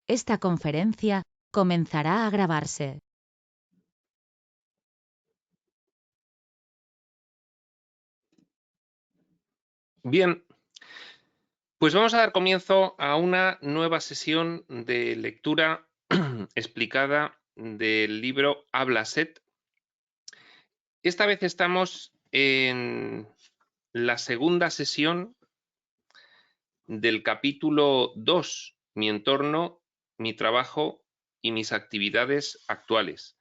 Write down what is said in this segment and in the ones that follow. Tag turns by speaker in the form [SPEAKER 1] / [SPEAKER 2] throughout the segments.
[SPEAKER 1] Esta conferencia comenzará a grabarse.
[SPEAKER 2] Bien, pues vamos a dar comienzo a una nueva sesión de lectura explicada del libro Habla Set. Esta vez estamos en la segunda sesión del capítulo 2, mi entorno, mi trabajo y mis actividades actuales,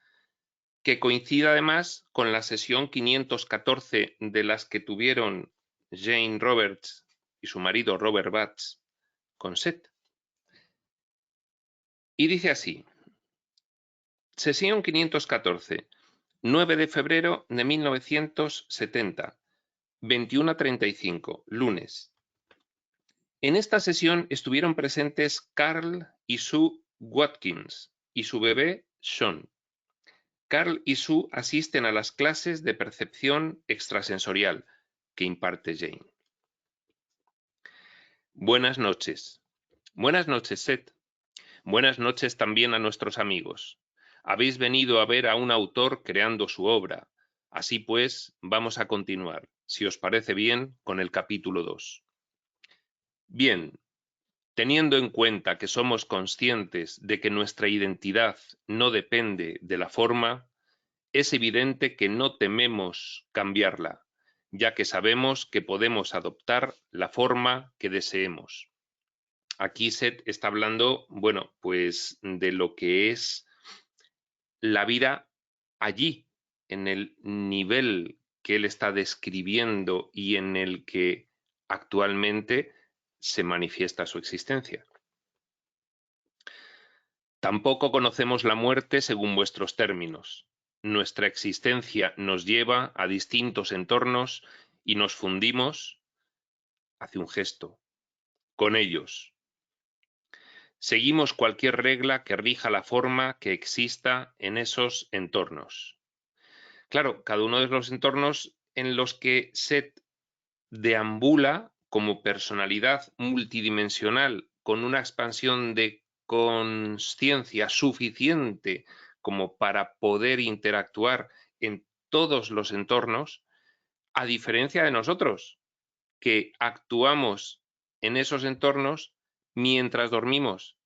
[SPEAKER 2] que coincide además con la sesión 514 de las que tuvieron Jane Roberts y su marido Robert Batts con Set. Y dice así: sesión 514, 9 de febrero de 1970, 21:35, lunes. En esta sesión estuvieron presentes Carl y Sue Watkins y su bebé Sean. Carl y Sue asisten a las clases de percepción extrasensorial que imparte Jane. Buenas noches. Buenas noches, Seth. Buenas noches también a nuestros amigos. Habéis venido a ver a un autor creando su obra. Así pues, vamos a continuar, si os parece bien, con el capítulo 2. Bien, teniendo en cuenta que somos conscientes de que nuestra identidad no depende de la forma, es evidente que no tememos cambiarla, ya que sabemos que podemos adoptar la forma que deseemos. Aquí Seth está hablando, bueno, pues de lo que es la vida allí, en el nivel que él está describiendo y en el que actualmente se manifiesta su existencia. Tampoco conocemos la muerte según vuestros términos. Nuestra existencia nos lleva a distintos entornos y nos fundimos, hace un gesto, con ellos. Seguimos cualquier regla que rija la forma que exista en esos entornos. Claro, cada uno de los entornos en los que Seth deambula como personalidad multidimensional con una expansión de consciencia suficiente como para poder interactuar en todos los entornos, a diferencia de nosotros, que actuamos en esos entornos mientras dormimos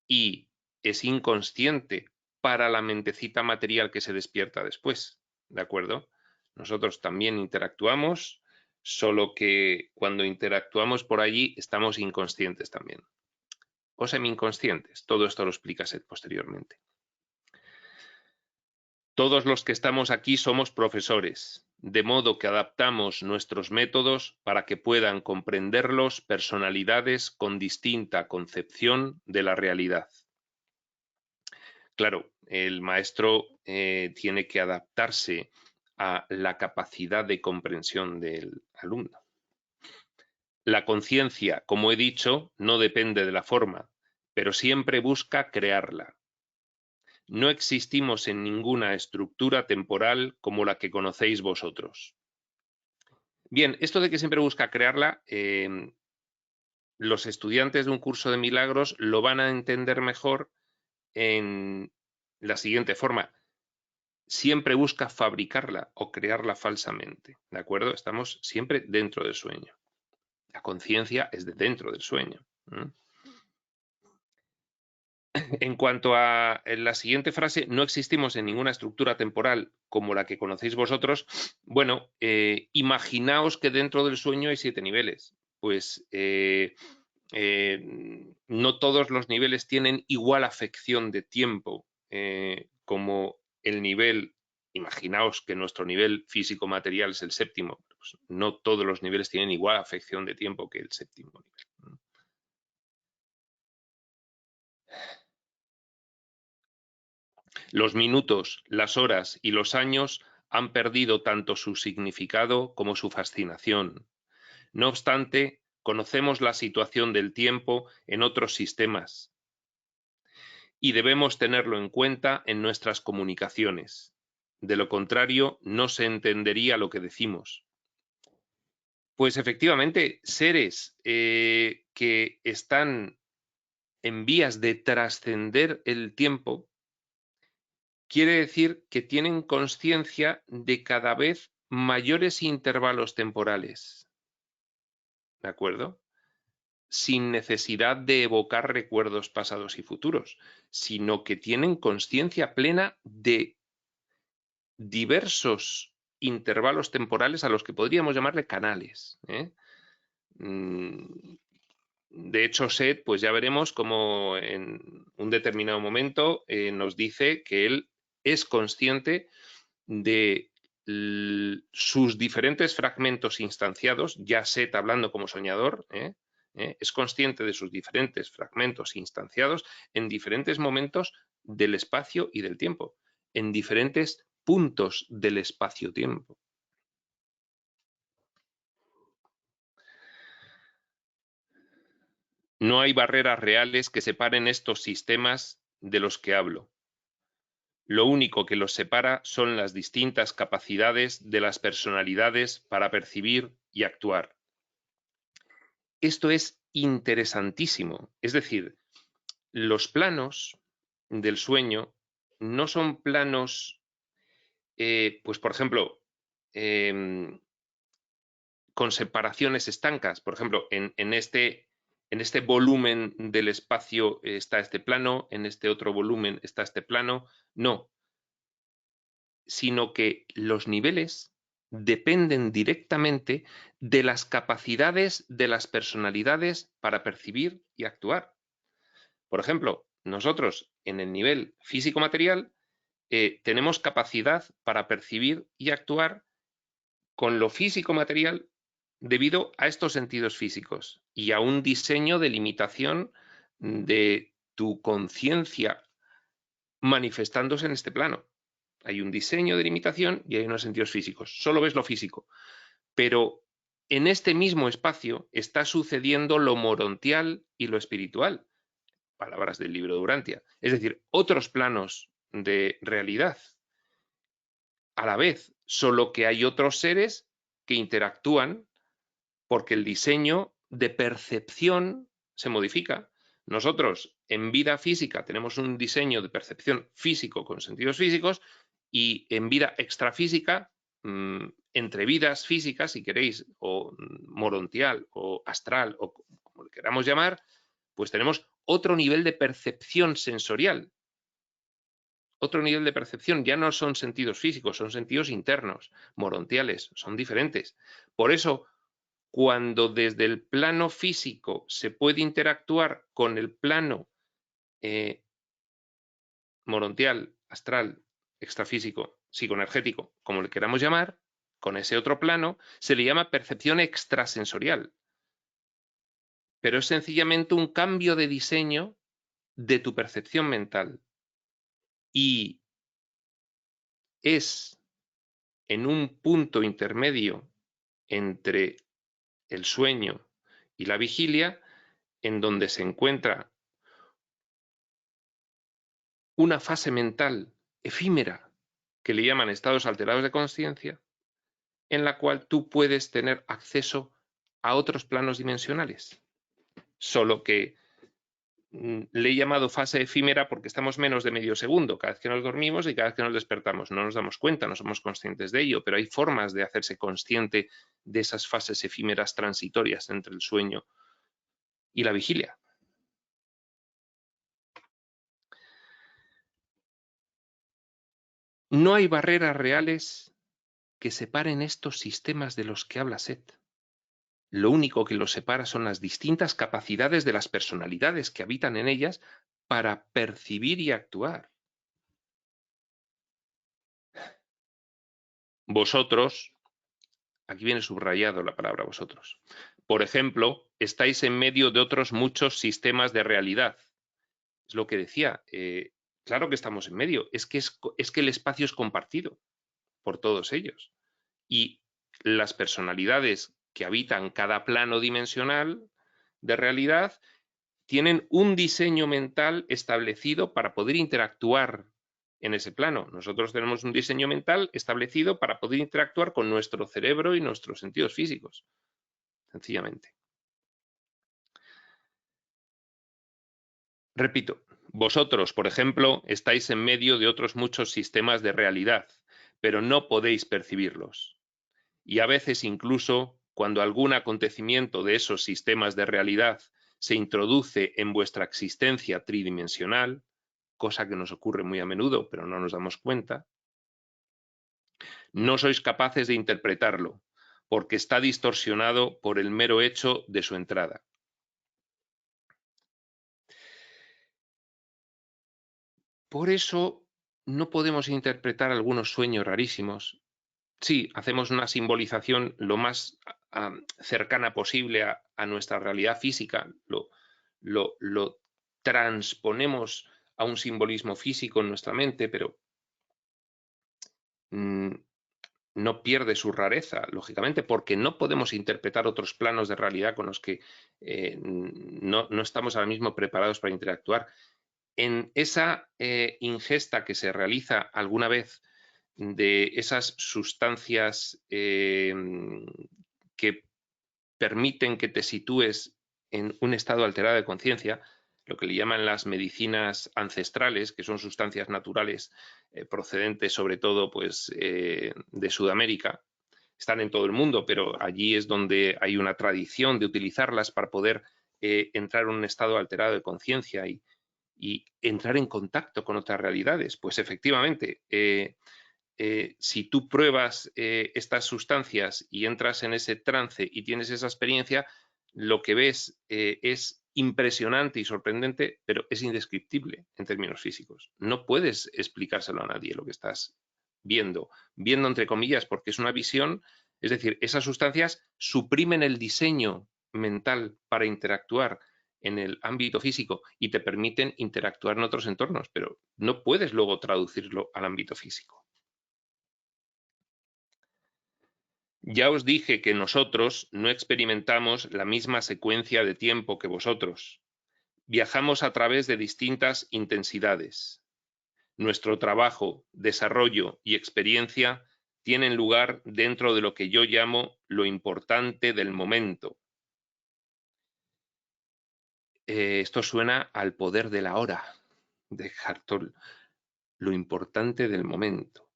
[SPEAKER 2] y es inconsciente para la mentecita material que se despierta después, ¿de acuerdo? Nosotros también interactuamos, solo que cuando interactuamos por allí estamos inconscientes también. O semi-inconscientes. Todo esto lo explica Seth posteriormente. Todos los que estamos aquí somos profesores, de modo que adaptamos nuestros métodos para que puedan comprenderlos personalidades con distinta concepción de la realidad. Claro, el maestro tiene que adaptarse a la capacidad de comprensión del alumno. La conciencia, como he dicho, no depende de la forma, pero siempre busca crearla. No existimos en ninguna estructura temporal como la que conocéis vosotros. Bien, esto de que siempre busca crearla, los estudiantes de un curso de milagros lo van a entender mejor en la siguiente forma. Siempre busca fabricarla o crearla falsamente, ¿de acuerdo? Estamos siempre dentro del sueño. La conciencia es de dentro del sueño. En cuanto a la siguiente frase, no existimos en ninguna estructura temporal como la que conocéis vosotros. Bueno, imaginaos que dentro del sueño hay 7 niveles. Pues no todos los niveles tienen igual afección de tiempo como el nivel. Imaginaos que nuestro nivel físico-material es el séptimo. Pues no todos los niveles tienen igual afección de tiempo que el séptimo nivel. Los minutos, las horas y los años han perdido tanto su significado como su fascinación. No obstante, conocemos la situación del tiempo en otros sistemas y debemos tenerlo en cuenta en nuestras comunicaciones. De lo contrario, no se entendería lo que decimos. Pues efectivamente, seres que están en vías de trascender el tiempo, quiere decir que tienen conciencia de cada vez mayores intervalos temporales. ¿De acuerdo? Sin necesidad de evocar recuerdos pasados y futuros, sino que tienen conciencia plena de diversos intervalos temporales a los que podríamos llamarle canales. De hecho, Seth, pues ya veremos cómo en un determinado momento nos dice que él es consciente de sus diferentes fragmentos instanciados, ya Seth hablando como soñador, es consciente de sus diferentes fragmentos instanciados en diferentes momentos del espacio y del tiempo, en diferentes puntos del espacio-tiempo. No hay barreras reales que separen estos sistemas de los que hablo. Lo único que los separa son las distintas capacidades de las personalidades para percibir y actuar. Esto es interesantísimo. Es decir, los planos del sueño no son planos, pues por ejemplo, con separaciones estancas. Por ejemplo, en este volumen del espacio está este plano, en este otro volumen está este plano. No, sino que los niveles dependen directamente de las capacidades de las personalidades para percibir y actuar. Por ejemplo, nosotros en el nivel físico-material tenemos capacidad para percibir y actuar con lo físico-material debido a estos sentidos físicos y a un diseño de limitación de tu conciencia manifestándose en este plano. Hay un diseño de limitación y hay unos sentidos físicos. Solo ves lo físico. Pero en este mismo espacio está sucediendo lo morontial y lo espiritual. Palabras del libro de Urantia. Es decir, otros planos de realidad. A la vez, solo que hay otros seres que interactúan porque el diseño de percepción se modifica. Nosotros en vida física tenemos un diseño de percepción físico con sentidos físicos y en vida extrafísica, entre vidas físicas, si queréis, o morontial o astral o como le queramos llamar, pues tenemos otro nivel de percepción sensorial. Otro nivel de percepción, ya no son sentidos físicos, son sentidos internos, morontiales, son diferentes. Por eso, cuando desde el plano físico se puede interactuar con el plano morontial, astral, extrafísico, psicoenergético, como le queramos llamar, con ese otro plano, se le llama percepción extrasensorial. Pero es sencillamente un cambio de diseño de tu percepción mental. Y es en un punto intermedio entre el sueño y la vigilia en donde se encuentra una fase mental efímera que le llaman estados alterados de conciencia, en la cual tú puedes tener acceso a otros planos dimensionales. Solo que le he llamado fase efímera porque estamos menos de medio segundo cada vez que nos dormimos y cada vez que nos despertamos. No nos damos cuenta, no somos conscientes de ello, pero hay formas de hacerse consciente de esas fases efímeras transitorias entre el sueño y la vigilia. No hay barreras reales que separen estos sistemas de los que habla Seth. Lo único que los separa son las distintas capacidades de las personalidades que habitan en ellas para percibir y actuar. Vosotros, aquí viene subrayado la palabra vosotros, por ejemplo, estáis en medio de otros muchos sistemas de realidad. Es lo que decía, claro que estamos en medio, es que el espacio es compartido por todos ellos. Y las personalidades que habitan cada plano dimensional de realidad tienen un diseño mental establecido para poder interactuar en ese plano. Nosotros tenemos un diseño mental establecido para poder interactuar con nuestro cerebro y nuestros sentidos físicos, sencillamente. Repito, vosotros, por ejemplo, estáis en medio de otros muchos sistemas de realidad, pero no podéis percibirlos. Y a veces incluso cuando algún acontecimiento de esos sistemas de realidad se introduce en vuestra existencia tridimensional, cosa que nos ocurre muy a menudo, pero no nos damos cuenta, no sois capaces de interpretarlo, porque está distorsionado por el mero hecho de su entrada. Por eso no podemos interpretar algunos sueños rarísimos. Sí, hacemos una simbolización lo más cercana posible a nuestra realidad física, lo transponemos a un simbolismo físico en nuestra mente, pero no pierde su rareza, lógicamente, porque no podemos interpretar otros planos de realidad con los que no estamos ahora mismo preparados para interactuar. En esa ingesta que se realiza alguna vez de esas sustancias que permiten que te sitúes en un estado alterado de conciencia, lo que le llaman las medicinas ancestrales, que son sustancias naturales procedentes sobre todo pues, de Sudamérica. Están en todo el mundo, pero allí es donde hay una tradición de utilizarlas para poder entrar en un estado alterado de conciencia y entrar en contacto con otras realidades. Pues efectivamente, si tú pruebas estas sustancias y entras en ese trance y tienes esa experiencia, lo que ves es impresionante y sorprendente, pero es indescriptible en términos físicos. No puedes explicárselo a nadie lo que estás viendo entre comillas, porque es una visión, es decir, esas sustancias suprimen el diseño mental para interactuar en el ámbito físico y te permiten interactuar en otros entornos, pero no puedes luego traducirlo al ámbito físico. Ya os dije que nosotros no experimentamos la misma secuencia de tiempo que vosotros. Viajamos a través de distintas intensidades. Nuestro trabajo, desarrollo y experiencia tienen lugar dentro de lo que yo llamo lo importante del momento. Esto suena al poder de la hora, de Hartol, lo importante del momento.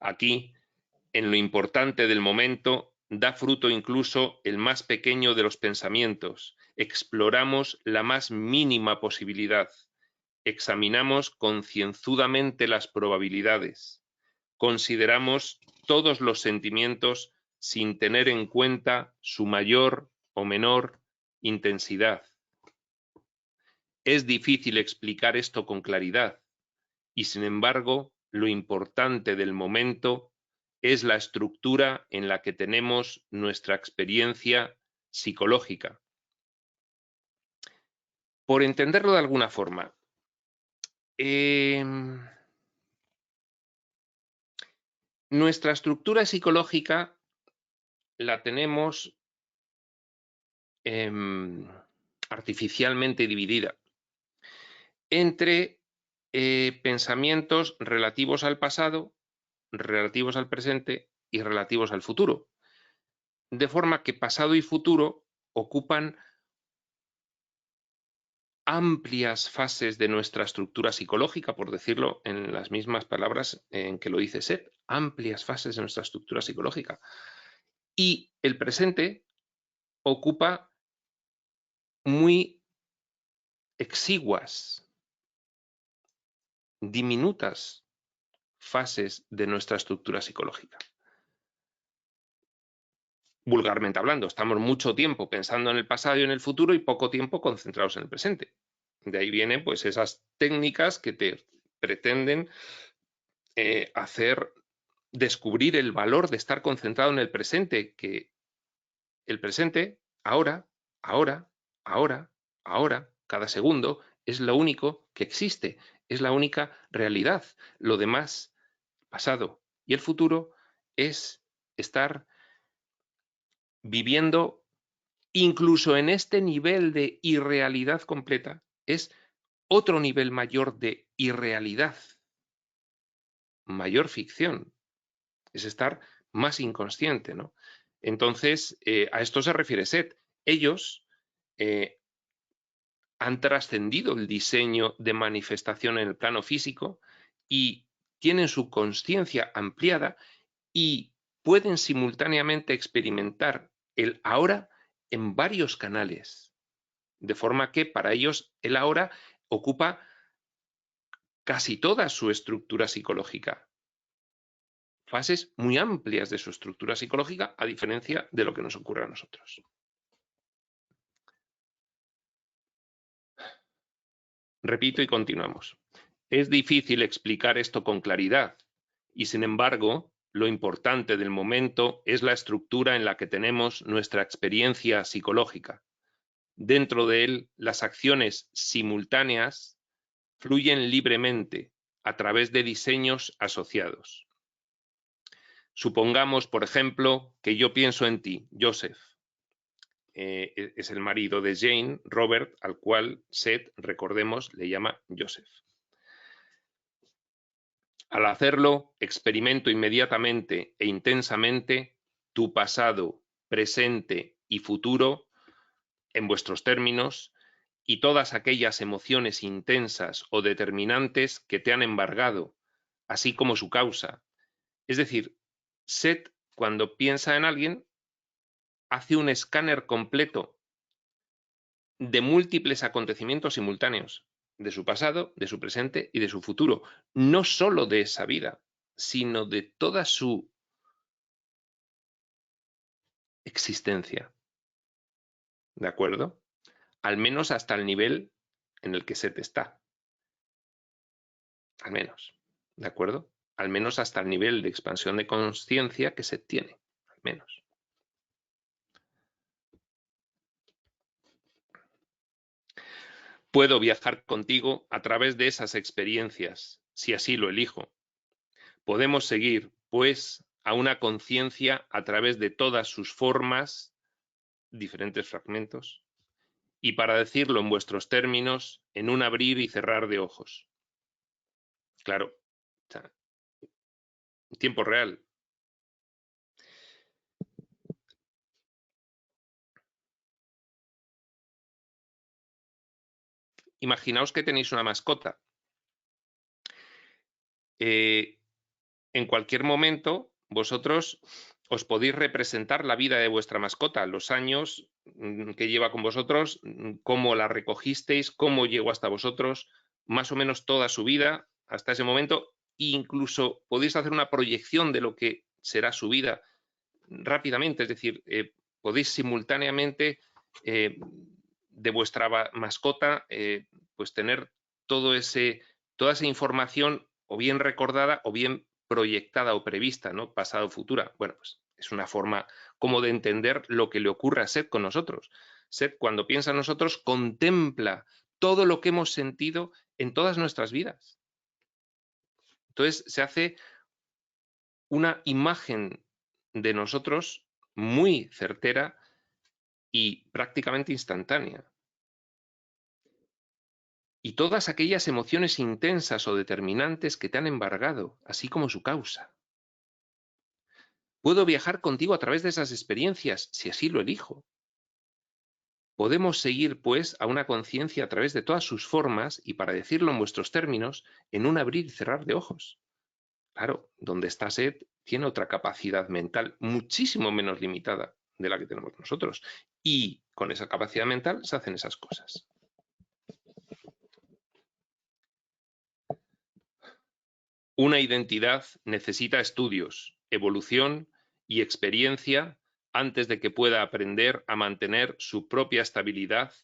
[SPEAKER 2] Aquí, en lo importante del momento, da fruto incluso el más pequeño de los pensamientos. Exploramos la más mínima posibilidad. Examinamos concienzudamente las probabilidades. Consideramos todos los sentimientos sin tener en cuenta su mayor o menor intensidad. Es difícil explicar esto con claridad y, sin embargo, lo importante del momento es la estructura en la que tenemos nuestra experiencia psicológica. Por entenderlo de alguna forma, nuestra estructura psicológica la tenemos artificialmente dividida entre pensamientos relativos al pasado, relativos al presente y relativos al futuro. De forma que pasado y futuro ocupan amplias fases de nuestra estructura psicológica, por decirlo en las mismas palabras en que lo dice Seth, amplias fases de nuestra estructura psicológica. Y el presente ocupa muy exiguas, diminutas fases de nuestra estructura psicológica. Vulgarmente hablando, estamos mucho tiempo pensando en el pasado y en el futuro y poco tiempo concentrados en el presente. De ahí vienen pues esas técnicas que te pretenden hacer descubrir el valor de estar concentrado en el presente, que el presente, ahora, cada segundo, es lo único que existe, es la única realidad. Lo demás, pasado y el futuro, es estar viviendo incluso en este nivel de irrealidad completa, es otro nivel mayor de irrealidad, mayor ficción, es estar más inconsciente, ¿no? Entonces, a esto se refiere Seth. Ellos han trascendido el diseño de manifestación en el plano físico y tienen su consciencia ampliada y pueden simultáneamente experimentar el ahora en varios canales, de forma que para ellos el ahora ocupa casi toda su estructura psicológica, fases muy amplias de su estructura psicológica, a diferencia de lo que nos ocurre a nosotros. Repito y continuamos. Es difícil explicar esto con claridad y, sin embargo, lo importante del momento es la estructura en la que tenemos nuestra experiencia psicológica. Dentro de él, las acciones simultáneas fluyen libremente a través de diseños asociados. Supongamos, por ejemplo, que yo pienso en ti, Joseph. Es el marido de Jane, Robert, al cual Seth, recordemos, le llama Joseph. Al hacerlo, experimento inmediatamente e intensamente tu pasado, presente y futuro en vuestros términos y todas aquellas emociones intensas o determinantes que te han embargado, así como su causa. Es decir, Seth, cuando piensa en alguien, hace un escáner completo de múltiples acontecimientos simultáneos, de su pasado, de su presente y de su futuro, no solo de esa vida, sino de toda su existencia. ¿De acuerdo? Al menos hasta el nivel en el que Seth está. Al menos. ¿De acuerdo? Al menos hasta el nivel de expansión de conciencia que Seth tiene. Al menos. Puedo viajar contigo a través de esas experiencias, si así lo elijo. Podemos seguir, pues, a una conciencia a través de todas sus formas, diferentes fragmentos, y para decirlo en vuestros términos, en un abrir y cerrar de ojos. Claro, en tiempo real. Imaginaos que tenéis una mascota. En cualquier momento, vosotros os podéis representar la vida de vuestra mascota, los años que lleva con vosotros, cómo la recogisteis, cómo llegó hasta vosotros, más o menos toda su vida hasta ese momento. Incluso podéis hacer una proyección de lo que será su vida rápidamente, es decir, podéis simultáneamente de vuestra mascota pues tener toda esa información o bien recordada o bien proyectada o prevista, ¿no? Pasado, futura. Bueno, pues es una forma como de entender lo que le ocurre a Seth con nosotros. Seth, cuando piensa en nosotros, contempla todo lo que hemos sentido en todas nuestras vidas. Entonces se hace una imagen de nosotros muy certera y prácticamente instantánea. Y todas aquellas emociones intensas o determinantes que te han embargado, así como su causa. Puedo viajar contigo a través de esas experiencias, si así lo elijo. Podemos seguir, pues, a una conciencia a través de todas sus formas y, para decirlo en vuestros términos, en un abrir y cerrar de ojos. Claro, donde está Seth tiene otra capacidad mental muchísimo menos limitada de la que tenemos nosotros. Y con esa capacidad mental se hacen esas cosas. Una identidad necesita estudios, evolución y experiencia antes de que pueda aprender a mantener su propia estabilidad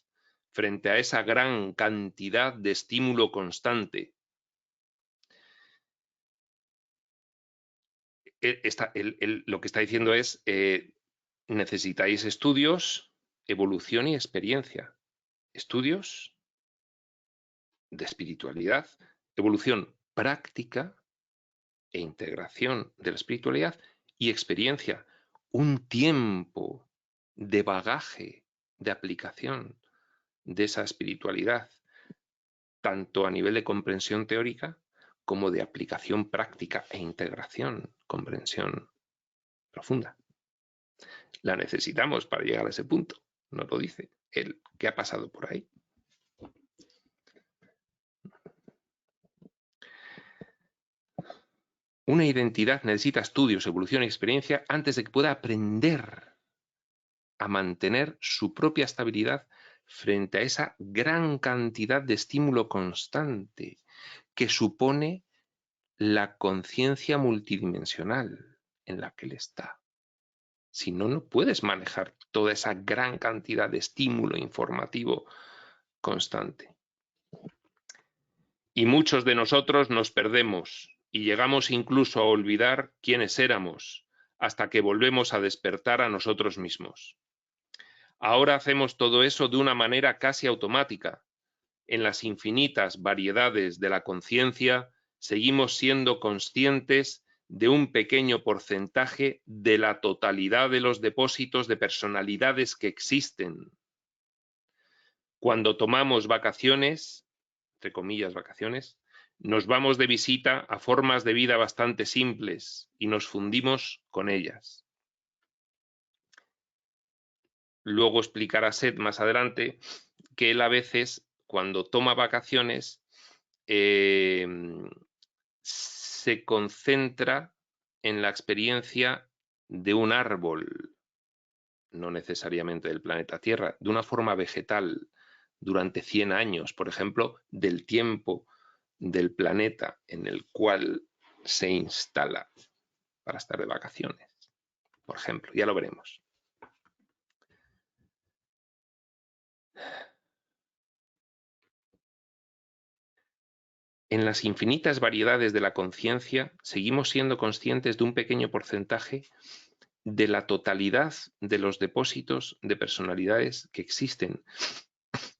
[SPEAKER 2] frente a esa gran cantidad de estímulo constante. Lo que está diciendo es, necesitáis estudios, evolución y experiencia. Estudios de espiritualidad, evolución práctica e integración de la espiritualidad y experiencia. Un tiempo de bagaje, de aplicación de esa espiritualidad, tanto a nivel de comprensión teórica como de aplicación práctica e integración, comprensión profunda. La necesitamos para llegar a ese punto, nos lo dice el que ha pasado por ahí. Una identidad necesita estudios, evolución y experiencia antes de que pueda aprender a mantener su propia estabilidad frente a esa gran cantidad de estímulo constante que supone la conciencia multidimensional en la que él está. Si no, no puedes manejar toda esa gran cantidad de estímulo informativo constante. Y muchos de nosotros nos perdemos y llegamos incluso a olvidar quiénes éramos hasta que volvemos a despertar a nosotros mismos. Ahora hacemos todo eso de una manera casi automática. En las infinitas variedades de la conciencia seguimos siendo conscientes de un pequeño porcentaje de la totalidad de los depósitos de personalidades que existen. Cuando tomamos vacaciones, entre comillas vacaciones, nos vamos de visita a formas de vida bastante simples y nos fundimos con ellas. Luego explicará Seth más adelante que él a veces, cuando toma vacaciones, se concentra en la experiencia de un árbol, no necesariamente del planeta Tierra, de una forma vegetal durante 100 años, por ejemplo, del tiempo del planeta en el cual se instala para estar de vacaciones, por ejemplo, ya lo veremos. En las infinitas variedades de la conciencia, seguimos siendo conscientes de un pequeño porcentaje de la totalidad de los depósitos de personalidades que existen.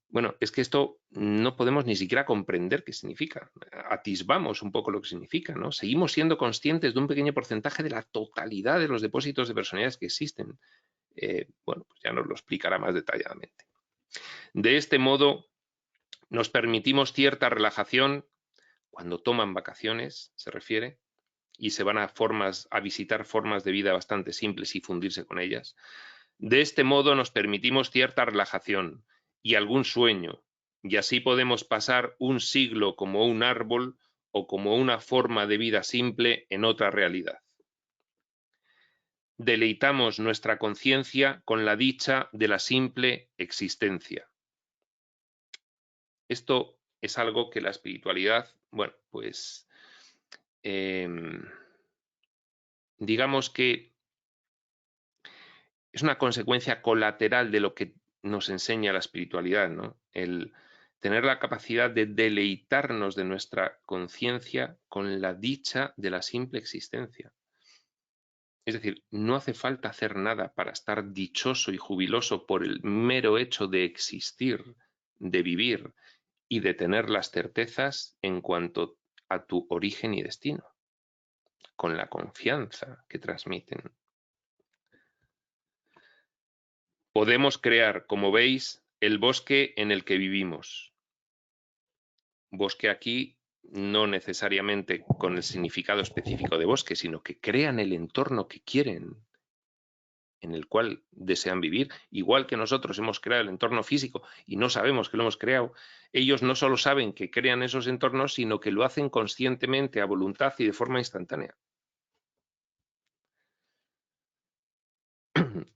[SPEAKER 2] Bueno, es que esto no podemos ni siquiera comprender qué significa. Atisbamos un poco lo que significa, ¿no? Seguimos siendo conscientes de un pequeño porcentaje de la totalidad de los depósitos de personalidades que existen. Bueno, pues ya nos lo explicará más detalladamente. De este modo, nos permitimos cierta relajación cuando toman vacaciones, se refiere, y se van a visitar formas de vida bastante simples y fundirse con ellas. De este modo nos permitimos cierta relajación y algún sueño, y así podemos pasar un siglo como un árbol o como una forma de vida simple en otra realidad. Deleitamos nuestra conciencia con la dicha de la simple existencia. Esto es algo que la espiritualidad, bueno, pues digamos que es una consecuencia colateral de lo que nos enseña la espiritualidad, ¿no? El tener la capacidad de deleitarnos de nuestra conciencia con la dicha de la simple existencia. Es decir, no hace falta hacer nada para estar dichoso y jubiloso por el mero hecho de existir, de vivir y de tener las certezas en cuanto a tu origen y destino, con la confianza que transmiten. Podemos crear, como veis, el bosque en el que vivimos. Bosque aquí no necesariamente con el significado específico de bosque, sino que crean el entorno que quieren, en el cual desean vivir. Igual que nosotros hemos creado el entorno físico y no sabemos que lo hemos creado, ellos no solo saben que crean esos entornos, sino que lo hacen conscientemente, a voluntad y de forma instantánea.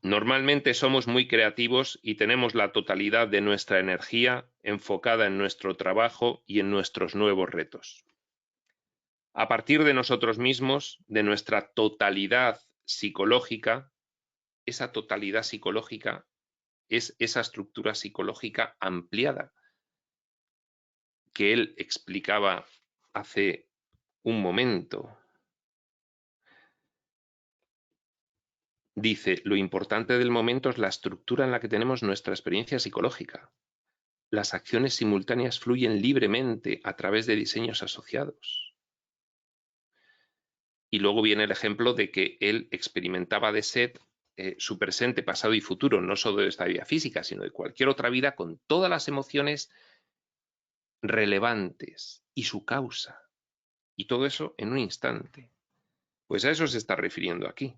[SPEAKER 2] Normalmente somos muy creativos y tenemos la totalidad de nuestra energía enfocada en nuestro trabajo y en nuestros nuevos retos. A partir de nosotros mismos, de nuestra totalidad psicológica, esa totalidad psicológica es esa estructura psicológica ampliada que él explicaba hace un momento. Dice, lo importante del momento es la estructura en la que tenemos nuestra experiencia psicológica. Las acciones simultáneas fluyen libremente a través de diseños asociados. Y luego viene el ejemplo de que él experimentaba de Seth su presente, pasado y futuro, no solo de esta vida física, sino de cualquier otra vida, con todas las emociones relevantes y su causa. Y todo eso en un instante. Pues a eso se está refiriendo aquí.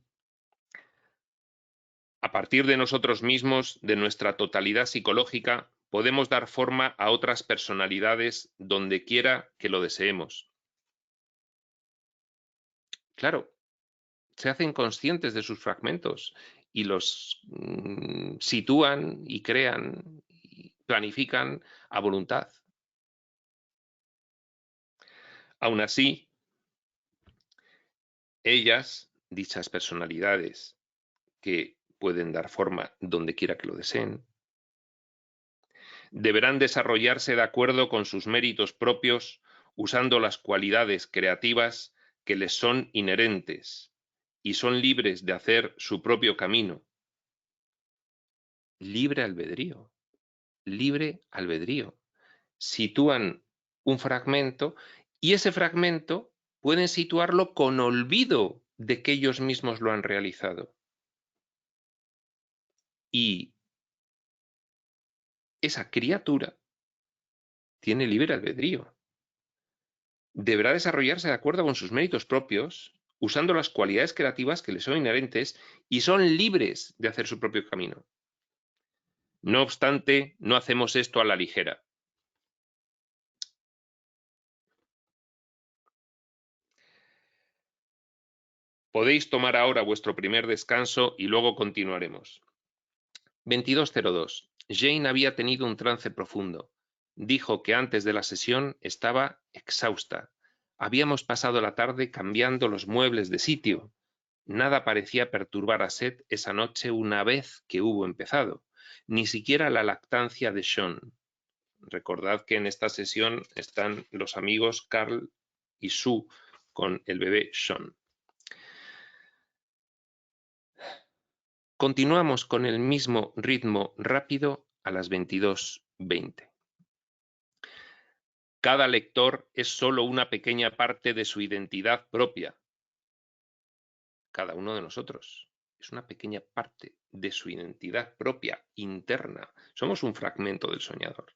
[SPEAKER 2] A partir de nosotros mismos, de nuestra totalidad psicológica, podemos dar forma a otras personalidades donde quiera que lo deseemos. claro, se hacen conscientes de sus fragmentos y los sitúan y crean y planifican a voluntad. Aún así, ellas, dichas personalidades que pueden dar forma donde quiera que lo deseen, deberán desarrollarse de acuerdo con sus méritos propios, usando las cualidades creativas que les son inherentes y son libres de hacer su propio camino. Libre albedrío, libre albedrío. Sitúan un fragmento y ese fragmento pueden situarlo con olvido de que ellos mismos lo han realizado. Y esa criatura tiene libre albedrío. Deberá desarrollarse de acuerdo con sus méritos propios, usando las cualidades creativas que le son inherentes y son libres de hacer su propio camino. No obstante, no hacemos esto a la ligera. Podéis tomar ahora vuestro primer descanso y luego continuaremos. 22:02. Jane había tenido un trance profundo. Dijo que antes de la sesión estaba exhausta. Habíamos pasado la tarde cambiando los muebles de sitio. Nada parecía perturbar a Seth esa noche una vez que hubo empezado, ni siquiera la lactancia de Sean. Recordad que en esta sesión están los amigos Carl y Sue con el bebé Sean. Continuamos con el mismo ritmo rápido a las 22:20. Cada lector es solo una pequeña parte de su identidad propia. Cada uno de nosotros es una pequeña parte de su identidad propia, interna. Somos un fragmento del soñador.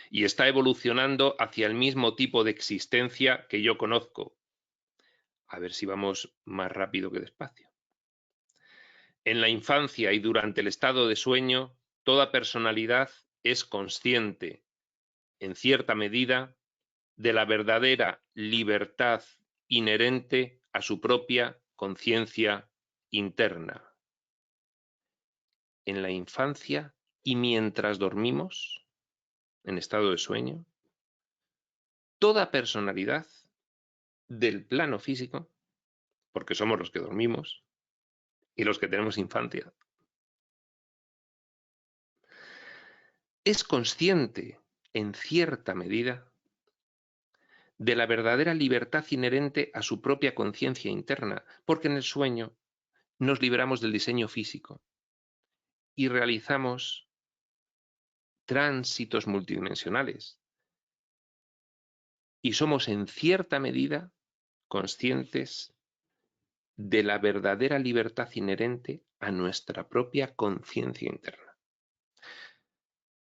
[SPEAKER 2] Y está evolucionando hacia el mismo tipo de existencia que yo conozco. A ver si vamos más rápido que despacio. En la infancia y durante el estado de sueño, toda personalidad es consciente, en cierta medida, de la verdadera libertad inherente a su propia conciencia interna. En la infancia y mientras dormimos, en estado de sueño, toda personalidad del plano físico, porque somos los que dormimos y los que tenemos infancia, es consciente, en cierta medida, de la verdadera libertad inherente a su propia conciencia interna, porque en el sueño nos liberamos del diseño físico y realizamos tránsitos multidimensionales. Y somos en cierta medida conscientes de la verdadera libertad inherente a nuestra propia conciencia interna.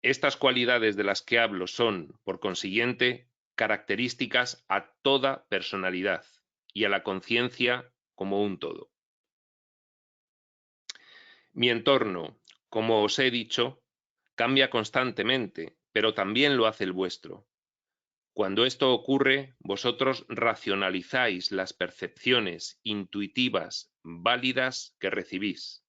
[SPEAKER 2] Estas cualidades de las que hablo son, por consiguiente, características a toda personalidad y a la conciencia como un todo. Mi entorno, como os he dicho, cambia constantemente, pero también lo hace el vuestro. Cuando esto ocurre, vosotros racionalizáis las percepciones intuitivas válidas que recibís.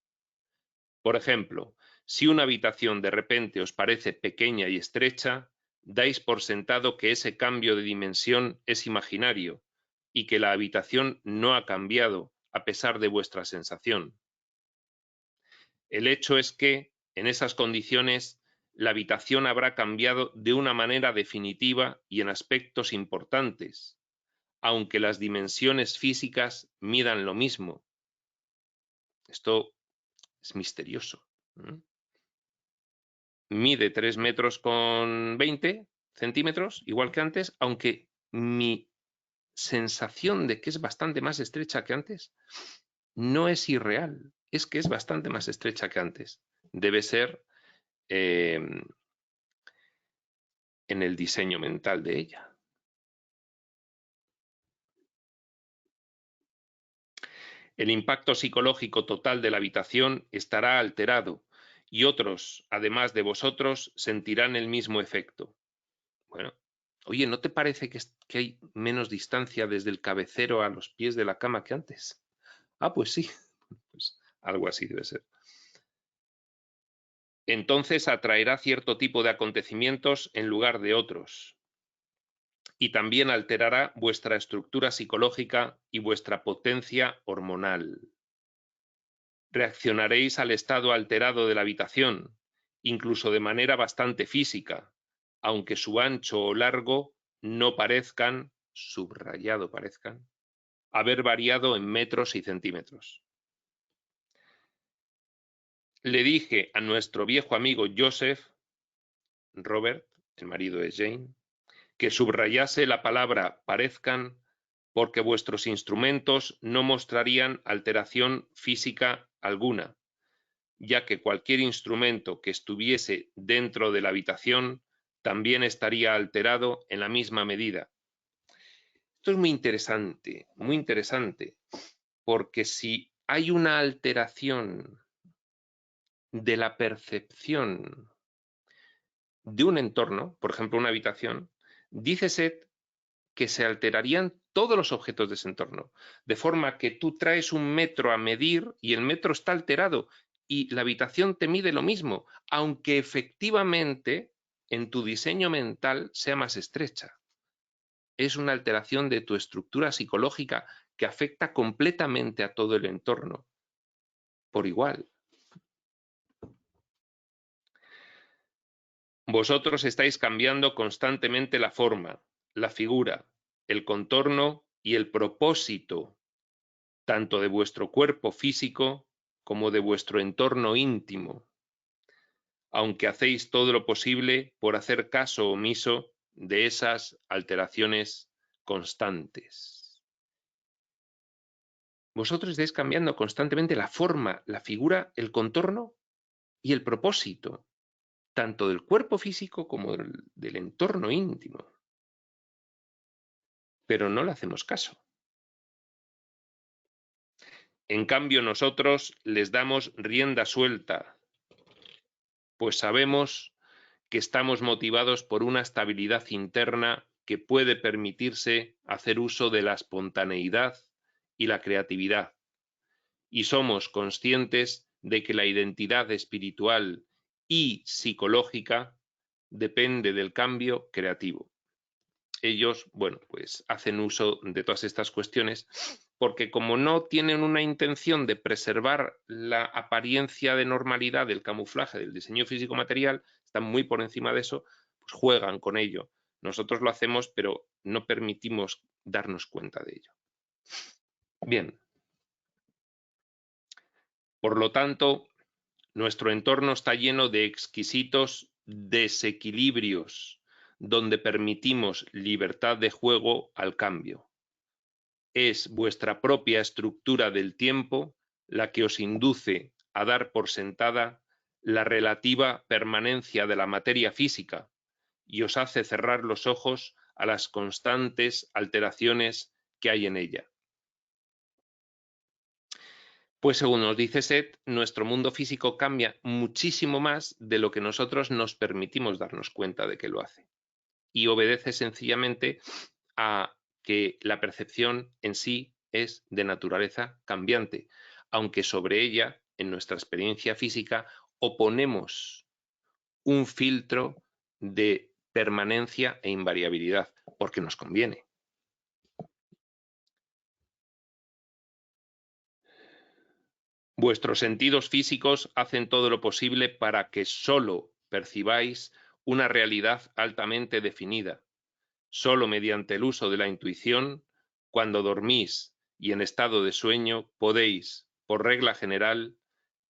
[SPEAKER 2] Por ejemplo, si una habitación de repente os parece pequeña y estrecha, dais por sentado que ese cambio de dimensión es imaginario y que la habitación no ha cambiado a pesar de vuestra sensación. El hecho es que, en esas condiciones, la habitación habrá cambiado de una manera definitiva y en aspectos importantes, aunque las dimensiones físicas midan lo mismo. Esto es misterioso. Mide 3,20 metros, igual que antes, aunque mi sensación de que es bastante más estrecha que antes no es irreal, es que es bastante más estrecha que antes. Debe ser en el diseño mental de ella. El impacto psicológico total de la habitación estará alterado y otros, además de vosotros, sentirán el mismo efecto. Bueno, Oye, ¿no te parece que hay menos distancia desde el cabecero a los pies de la cama que antes? Ah, pues sí, pues algo así debe ser. Entonces atraerá cierto tipo de acontecimientos en lugar de otros. Y también alterará vuestra estructura psicológica y vuestra potencia hormonal. Reaccionaréis al estado alterado de la habitación, incluso de manera bastante física, aunque su ancho o largo no parezcan, subrayado parezcan, haber variado en metros y centímetros. Le dije a nuestro viejo amigo Joseph, Robert, el marido de Jane, que subrayase la palabra parezcan porque vuestros instrumentos no mostrarían alteración física alguna, ya que cualquier instrumento que estuviese dentro de la habitación también estaría alterado en la misma medida. Esto es muy interesante, porque si hay una alteración de la percepción de un entorno, por ejemplo una habitación, dícese que se alterarían todos los objetos de ese entorno, de forma que tú traes un metro a medir y el metro está alterado y la habitación te mide lo mismo, aunque efectivamente en tu diseño mental sea más estrecha. Es una alteración de tu estructura psicológica que afecta completamente a todo el entorno, por igual. Vosotros estáis cambiando constantemente la forma, la figura, el contorno y el propósito, tanto de vuestro cuerpo físico como de vuestro entorno íntimo, aunque hacéis todo lo posible por hacer caso omiso de esas alteraciones constantes. Vosotros estáis cambiando constantemente la forma, la figura, el contorno y el propósito, tanto del cuerpo físico como del entorno íntimo. Pero no le hacemos caso. En cambio, nosotros les damos rienda suelta, pues sabemos que estamos motivados por una estabilidad interna que puede permitirse hacer uso de la espontaneidad y la creatividad. Y somos conscientes de que la identidad espiritual y psicológica depende del cambio creativo. Ellos, bueno, pues hacen uso de todas estas cuestiones porque como no tienen una intención de preservar la apariencia de normalidad del camuflaje del diseño físico material, están muy por encima de eso, pues juegan con ello. Nosotros lo hacemos, pero no permitimos darnos cuenta de ello. Bien. Por lo tanto, nuestro entorno está lleno de exquisitos desequilibrios, donde permitimos libertad de juego al cambio. Es vuestra propia estructura del tiempo la que os induce a dar por sentada la relativa permanencia de la materia física y os hace cerrar los ojos a las constantes alteraciones que hay en ella. Pues según nos dice Seth, nuestro mundo físico cambia muchísimo más de lo que nosotros nos permitimos darnos cuenta de que lo hace. Y obedece sencillamente a que la percepción en sí es de naturaleza cambiante, aunque sobre ella, en nuestra experiencia física, oponemos un filtro de permanencia e invariabilidad, porque nos conviene. Vuestros sentidos físicos hacen todo lo posible para que solo percibáis una realidad altamente definida. Solo mediante el uso de la intuición, cuando dormís y en estado de sueño, podéis, por regla general,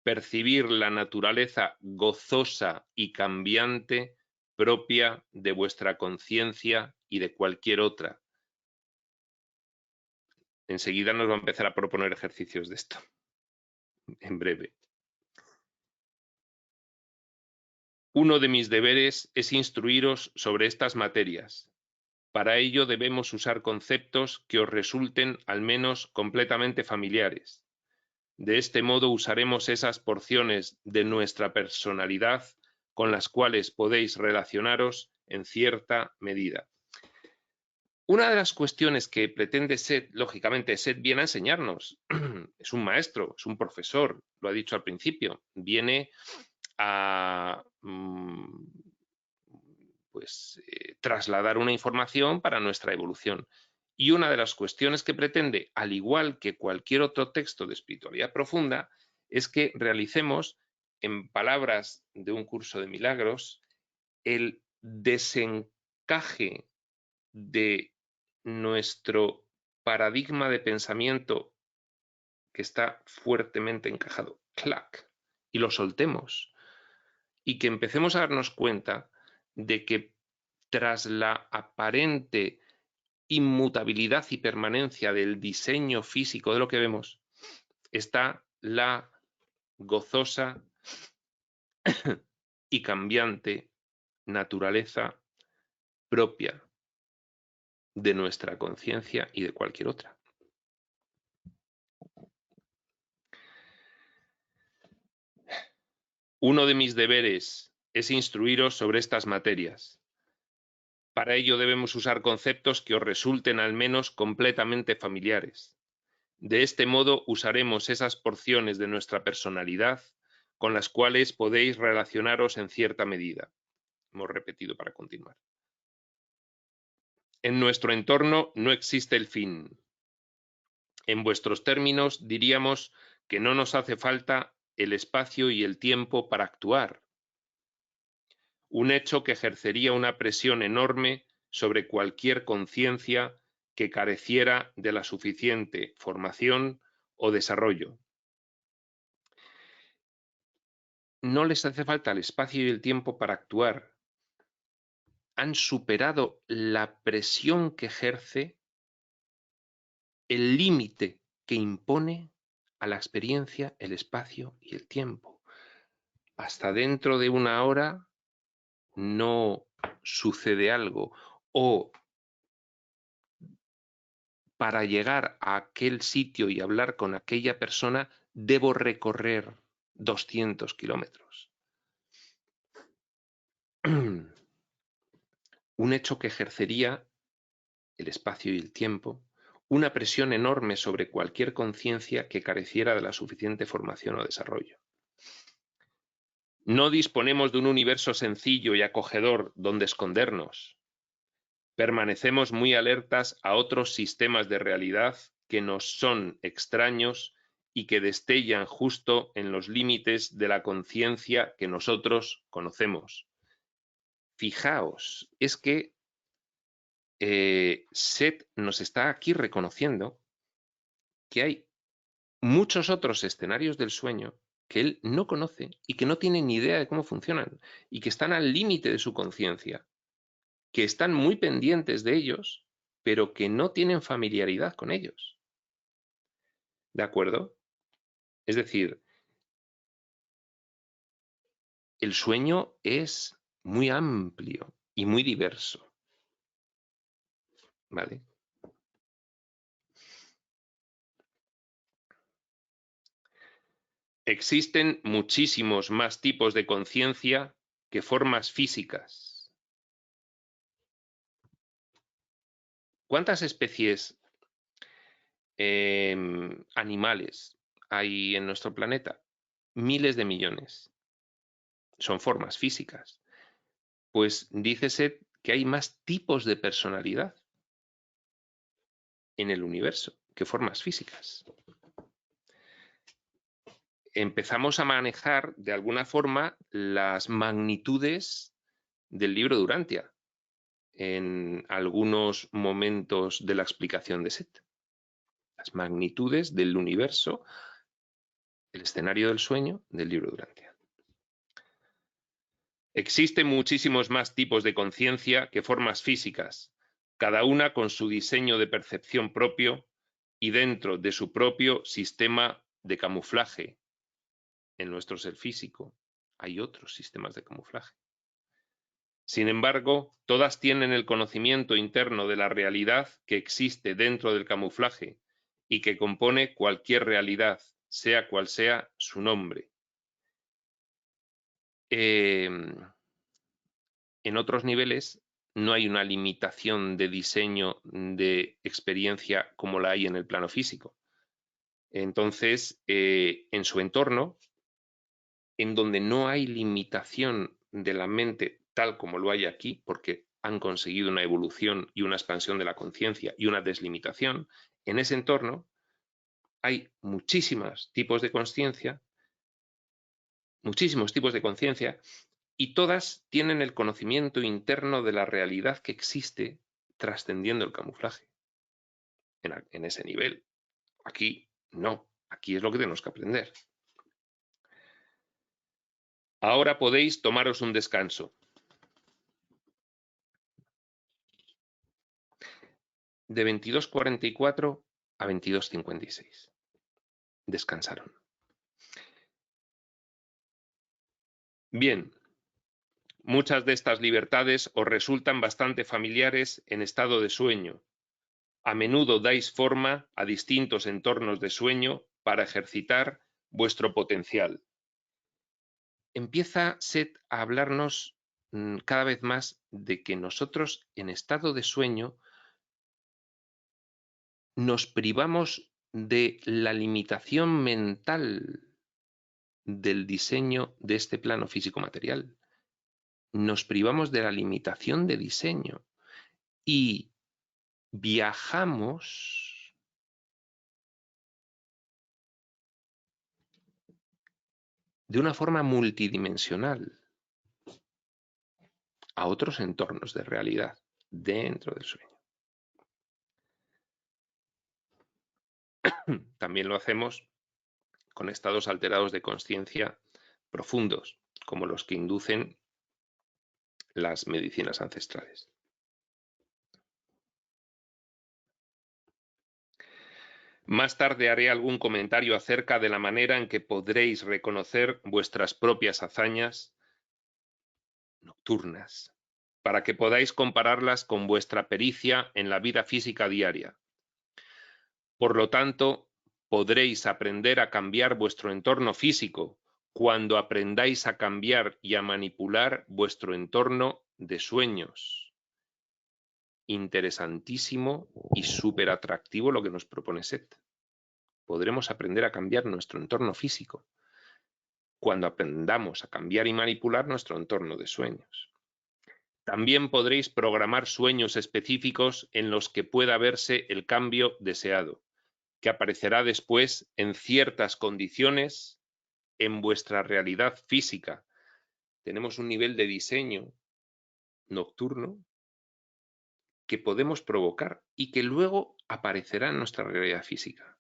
[SPEAKER 2] percibir la naturaleza gozosa y cambiante propia de vuestra conciencia y de cualquier otra. Enseguida nos va a empezar a proponer ejercicios de esto, en breve. Uno de mis deberes es instruiros sobre estas materias. Para ello debemos usar conceptos que os resulten al menos completamente familiares. De este modo usaremos esas porciones de nuestra personalidad con las cuales podéis relacionaros en cierta medida. Una de las cuestiones que pretende Seth, lógicamente, Seth viene a enseñarnos. Es un maestro, es un profesor, lo ha dicho al principio. Viene a trasladar una información para nuestra evolución. Y una de las cuestiones que pretende, al igual que cualquier otro texto de espiritualidad profunda, es que realicemos, en palabras de un curso de milagros, el desencaje de nuestro paradigma de pensamiento que está fuertemente encajado, clac, y lo soltemos, y que empecemos a darnos cuenta de que tras la aparente inmutabilidad y permanencia del diseño físico de lo que vemos, está la gozosa y cambiante naturaleza propia de nuestra conciencia y de cualquier otra. Uno de mis deberes es instruiros sobre estas materias. Para ello debemos usar conceptos que os resulten al menos completamente familiares. De este modo usaremos esas porciones de nuestra personalidad con las cuales podéis relacionaros en cierta medida. Hemos repetido para continuar. En nuestro entorno no existe el fin. En vuestros términos diríamos que no nos hace falta el espacio y el tiempo para actuar. Un hecho que ejercería una presión enorme sobre cualquier conciencia que careciera de la suficiente formación o desarrollo. No les hace falta el espacio y el tiempo para actuar. Han superado la presión que ejerce, el límite que impone a la experiencia, el espacio y el tiempo. Hasta dentro de una hora no sucede algo, o para llegar a aquel sitio y hablar con aquella persona debo recorrer 200 kilómetros. Un hecho que ejercería el espacio y el tiempo una presión enorme sobre cualquier conciencia que careciera de la suficiente formación o desarrollo. No disponemos de un universo sencillo y acogedor donde escondernos. Permanecemos muy alertas a otros sistemas de realidad que nos son extraños y que destellan justo en los límites de la conciencia que nosotros conocemos. Fijaos, es que Seth nos está aquí reconociendo que hay muchos otros escenarios del sueño que él no conoce y que no tiene ni idea de cómo funcionan y que están al límite de su conciencia, que están muy pendientes de ellos, pero que no tienen familiaridad con ellos. ¿De acuerdo? Es decir, el sueño es muy amplio y muy diverso. ¿Vale? Existen muchísimos más tipos de conciencia que formas físicas. ¿Cuántas especies animales hay en nuestro planeta? Miles de millones. Son formas físicas. Pues dícese que hay más tipos de personalidad en el universo que formas físicas. Empezamos a manejar de alguna forma las magnitudes del libro de Urantia en algunos momentos de la explicación de Seth. Las magnitudes del universo, el escenario del sueño del libro de Urantia. Existen muchísimos más tipos de conciencia que formas físicas, cada una con su diseño de percepción propio y dentro de su propio sistema de camuflaje. En nuestro ser físico hay otros sistemas de camuflaje. Sin embargo, todas tienen el conocimiento interno de la realidad que existe dentro del camuflaje y que compone cualquier realidad, sea cual sea su nombre. En otros niveles no hay una limitación de diseño de experiencia como la hay en el plano físico. Entonces, en su entorno, en donde no hay limitación de la mente tal como lo hay aquí, porque han conseguido una evolución y una expansión de la conciencia y una deslimitación, en ese entorno hay muchísimos tipos de conciencia, y todas tienen el conocimiento interno de la realidad que existe trascendiendo el camuflaje. En ese nivel. Aquí no, aquí es lo que tenemos que aprender. Ahora podéis tomaros un descanso. De 22:44 a 22:56. Descansaron. Bien, muchas de estas libertades os resultan bastante familiares en estado de sueño. A menudo dais forma a distintos entornos de sueño para ejercitar vuestro potencial. Empieza Seth a hablarnos cada vez más de que nosotros en estado de sueño nos privamos de la limitación mental del diseño de este plano físico-material. Nos privamos de la limitación de diseño y viajamos de una forma multidimensional a otros entornos de realidad dentro del sueño. También lo hacemos con estados alterados de conciencia profundos, como los que inducen las medicinas ancestrales. Más tarde haré algún comentario acerca de la manera en que podréis reconocer vuestras propias hazañas nocturnas, para que podáis compararlas con vuestra pericia en la vida física diaria. Por lo tanto, podréis aprender a cambiar vuestro entorno físico cuando aprendáis a cambiar y a manipular vuestro entorno de sueños. Interesantísimo y súper atractivo lo que nos propone Seth. Podremos aprender a cambiar nuestro entorno físico cuando aprendamos a cambiar y manipular nuestro entorno de sueños. También podréis programar sueños específicos en los que pueda verse el cambio deseado, que aparecerá después en ciertas condiciones en vuestra realidad física. Tenemos un nivel de diseño nocturno que podemos provocar y que luego aparecerá en nuestra realidad física.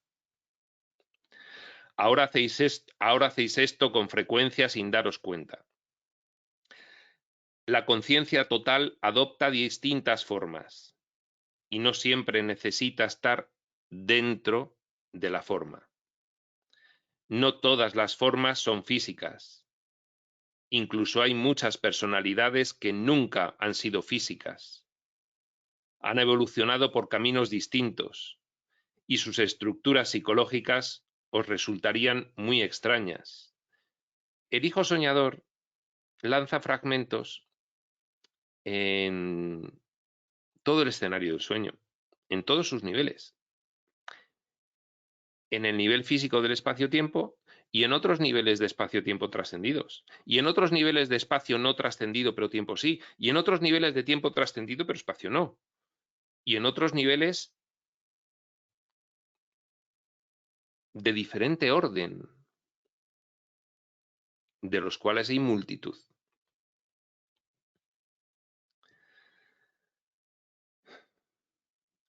[SPEAKER 2] Ahora hacéis esto con frecuencia sin daros cuenta. La conciencia total adopta distintas formas y no siempre necesita estar dentro de la forma. No todas las formas son físicas. Incluso hay muchas personalidades que nunca han sido físicas. Han evolucionado por caminos distintos y sus estructuras psicológicas os resultarían muy extrañas. El hijo soñador lanza fragmentos en todo el escenario del sueño, en todos sus niveles. En el nivel físico del espacio-tiempo y en otros niveles de espacio-tiempo trascendidos, y en otros niveles de espacio no trascendido pero tiempo sí, y en otros niveles de tiempo trascendido pero espacio no, y en otros niveles de diferente orden, de los cuales hay multitud.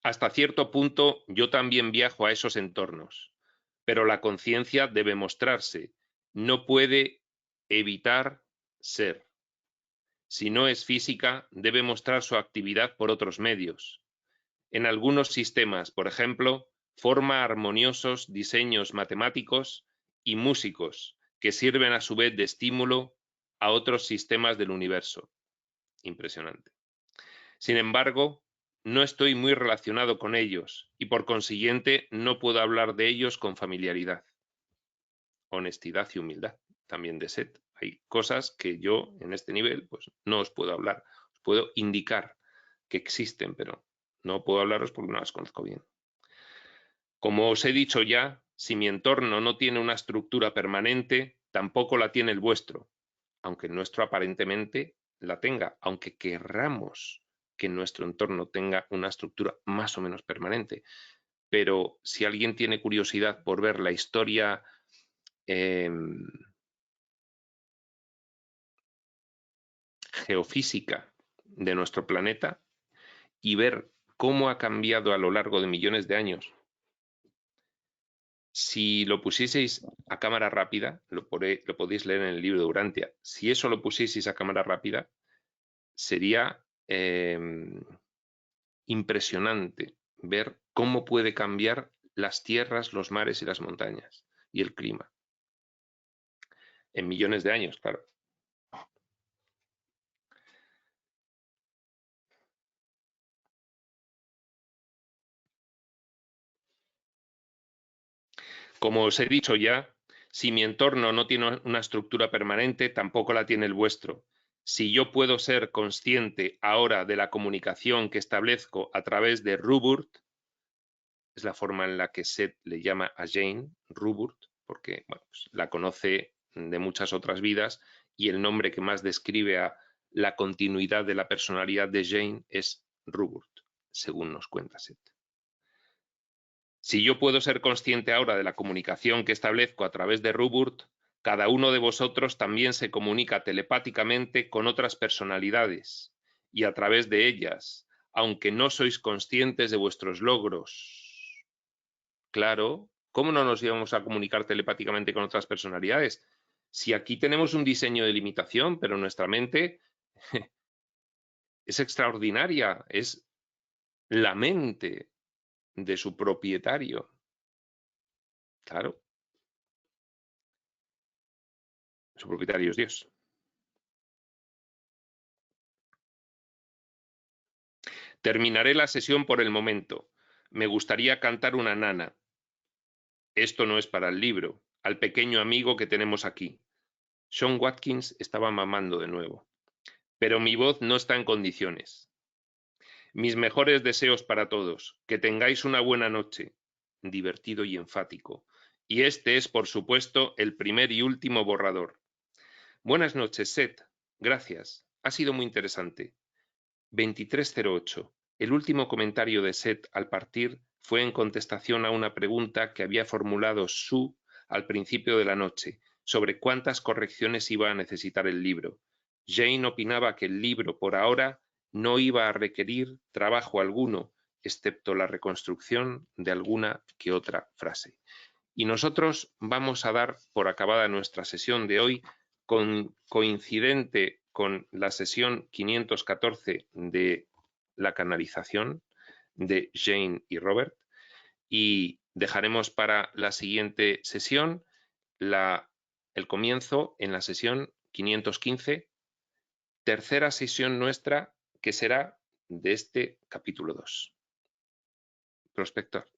[SPEAKER 2] Hasta cierto punto yo también viajo a esos entornos, pero la conciencia debe mostrarse, no puede evitar ser. Si no es física, debe mostrar su actividad por otros medios. En algunos sistemas, por ejemplo, forma armoniosos diseños matemáticos y músicos que sirven a su vez de estímulo a otros sistemas del universo. Impresionante. Sin embargo, no estoy muy relacionado con ellos y por consiguiente no puedo hablar de ellos con familiaridad. Honestidad y humildad también de Seth. Hay cosas que yo en este nivel pues no os puedo hablar, os puedo indicar que existen, pero no puedo hablaros porque no las conozco bien. Como os he dicho ya, si mi entorno no tiene una estructura permanente, tampoco la tiene el vuestro, aunque el nuestro aparentemente la tenga, aunque querramos que nuestro entorno tenga una estructura más o menos permanente. Pero si alguien tiene curiosidad por ver la historia geofísica de nuestro planeta y ver cómo ha cambiado a lo largo de millones de años, si lo pusieseis a cámara rápida, lo podéis leer en el libro de Urantia, si eso lo pusieseis a cámara rápida, sería impresionante ver cómo puede cambiar las tierras, los mares y las montañas y el clima. En millones de años, claro. Como os he dicho ya, si mi entorno no tiene una estructura permanente, tampoco la tiene el vuestro. Si yo puedo ser consciente ahora de la comunicación que establezco a través de Ruburt, es la forma en la que Seth le llama a Jane, Ruburt, porque bueno, pues la conoce de muchas otras vidas y el nombre que más describe a la continuidad de la personalidad de Jane es Ruburt, según nos cuenta Seth. Si yo puedo ser consciente ahora de la comunicación que establezco a través de Ruburt, cada uno de vosotros también se comunica telepáticamente con otras personalidades y a través de ellas, aunque no sois conscientes de vuestros logros. Claro, ¿cómo no nos íbamos a comunicar telepáticamente con otras personalidades? Si aquí tenemos un diseño de limitación, pero nuestra mente es extraordinaria, es la mente de su propietario. Claro. Su propietario es Dios. Terminaré la sesión por el momento. Me gustaría cantar una nana. Esto no es para el libro, al pequeño amigo que tenemos aquí. Sean Watkins estaba mamando de nuevo. Pero mi voz no está en condiciones. Mis mejores deseos para todos. Que tengáis una buena noche. Divertido y enfático. Y este es, por supuesto, el primer y último borrador. Buenas noches, Seth. Gracias. Ha sido muy interesante. 2308. El último comentario de Seth al partir fue en contestación a una pregunta que había formulado Sue al principio de la noche, sobre cuántas correcciones iba a necesitar el libro. Jane opinaba que el libro, por ahora, no iba a requerir trabajo alguno, excepto la reconstrucción de alguna que otra frase. Y nosotros vamos a dar por acabada nuestra sesión de hoy, coincidente con la sesión 514 de la canalización de Jane y Robert, y dejaremos para la siguiente sesión el comienzo en la sesión 515, tercera sesión nuestra que será de este capítulo 2. Prospector.